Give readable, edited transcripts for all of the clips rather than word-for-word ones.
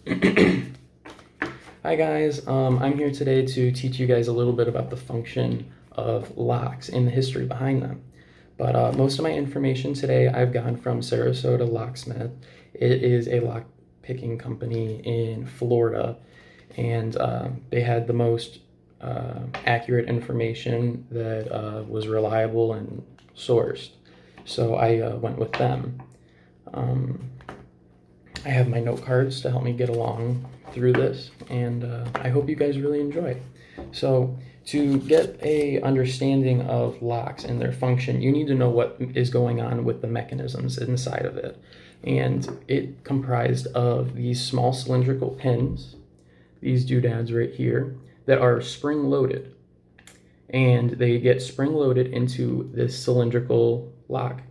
Hi guys, I'm here today to teach you guys a little bit about the function of locks and the history behind them. But most of my information today I've gotten from Sarasota Locksmith. It is a lock picking company in Florida, and they had the most accurate information that was reliable and sourced. So I went with them. Um, I have my note cards to help me get along through this, and I hope you guys really enjoy. So, to get a understanding of locks and their function, you need to know what is going on with the mechanisms inside of it. And it comprised of these small cylindrical pins, these doodads right here, that are spring loaded. And they get spring loaded into this cylindrical lock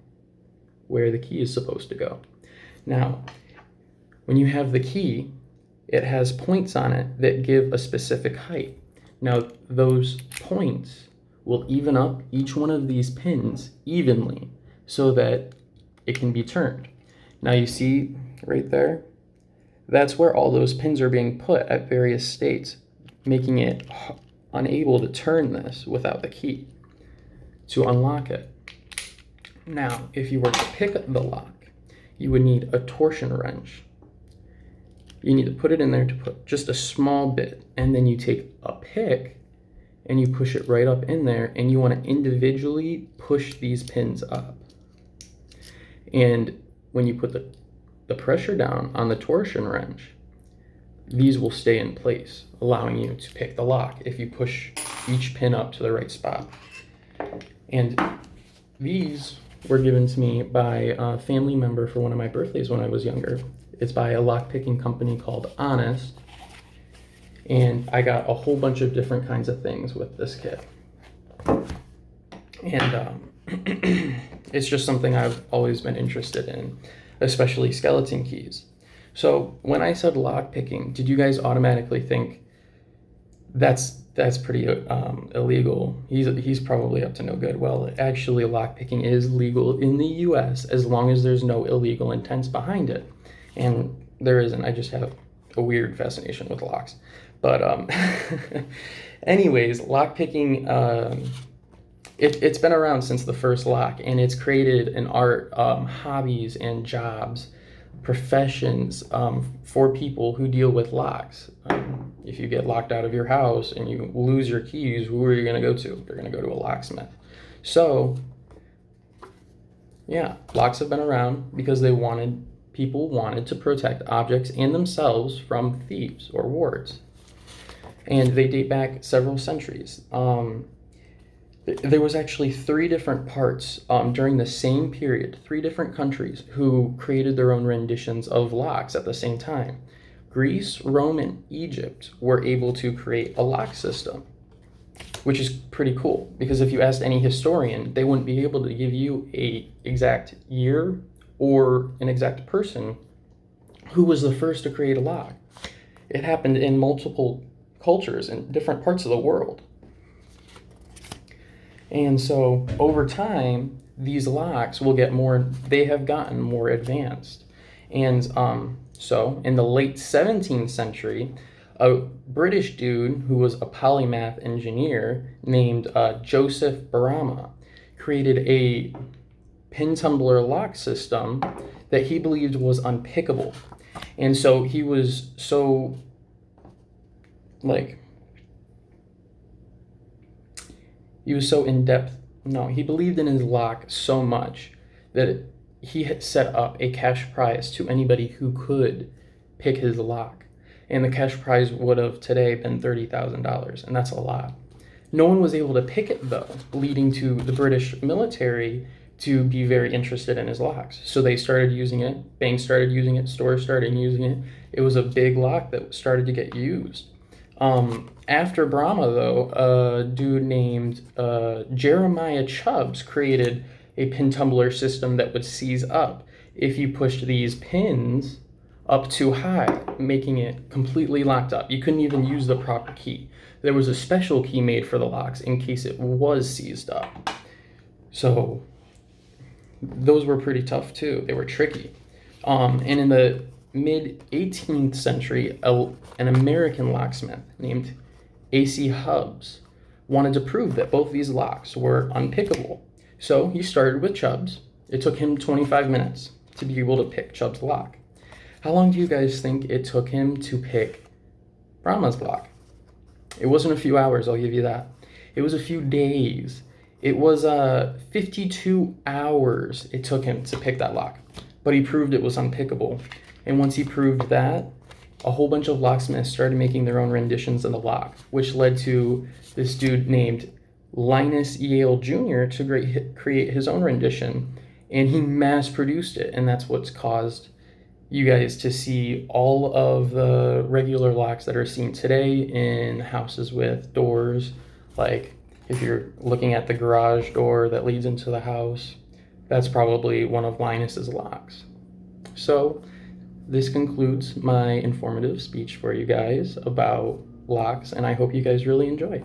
where the key is supposed to go. Now, when you have the key, it has points on it that give a specific height. Now, those points will even up each one of these pins evenly so that it can be turned. Now, you see right there? That's where all those pins are being put at various states, making it unable to turn this without the key to unlock it. Now, if you were to pick the lock, you would need a torsion wrench. You need to put it in there to put just a small bit, and then you take a pick and you push it right up in there, and you want to individually push these pins up. And when you put the pressure down on the torsion wrench, these will stay in place, allowing you to pick the lock if you push each pin up to the right spot. And these were given to me by a family member for one of my birthdays when I was younger. It's by a lock picking company called Honest. And I got a whole bunch of different kinds of things with this kit. And it's just something I've always been interested in, especially skeleton keys. So when I said lock picking, did you guys automatically think that's pretty illegal? He's probably up to no good. Well, actually, lock picking is legal in the U.S. as long as there's no illegal intents behind it. And there isn't. I just have a weird fascination with locks. But anyways, lock picking, it's been around since the first lock, and it's created an art, hobbies and jobs, professions for people who deal with locks. If you get locked out of your house and you lose your keys, who are you going to go to? You're going to go to a locksmith. So, yeah, locks have been around because people wanted to protect objects and themselves from thieves or wards. And they date back several centuries. There was actually three different parts during the same period, three different countries who created their own renditions of locks at the same time. Greece, Rome, and Egypt were able to create a lock system, which is pretty cool because if you asked any historian, they wouldn't be able to give you an exact year or an exact person who was the first to create a lock. It happened in multiple cultures in different parts of the world. And so over time, these locks they have gotten more advanced. And so in the late 17th century, a British dude who was a polymath engineer named Joseph Barama created a pin tumbler lock system that he believed was unpickable. And so he was so in depth. No, he believed in his lock so much that he had set up a cash prize to anybody who could pick his lock. And the cash prize would have today been $30,000, and that's a lot. No one was able to pick it, though, leading to the British military to be very interested in his locks. So they started using it, banks started using it, stores started using it. It was a big lock that started to get used. After Brahma, though, a dude named Jeremiah Chubbs created a pin tumbler system that would seize up if you pushed these pins up too high, making it completely locked up. You couldn't even use the proper key. There was a special key made for the locks in case it was seized up. So those were pretty tough too. They were tricky. And in the mid 18th century, an American locksmith named A.C. Hubbs wanted to prove that both these locks were unpickable. So he started with Chubb's. It took him 25 minutes to be able to pick Chubb's lock. How long do you guys think it took him to pick Brahma's lock? It wasn't a few hours, I'll give you that. It was a few days. It was 52 hours it took him to pick that lock. But he proved it was unpickable. And once he proved that, a whole bunch of locksmiths started making their own renditions of the lock, which led to this dude named Linus Yale Jr. to create his own rendition. And he mass produced it. And that's what's caused you guys to see all of the regular locks that are seen today in houses with doors. Like if you're looking at the garage door that leads into the house, that's probably one of Linus's locks. So this concludes my informative speech for you guys about locks, and I hope you guys really enjoy.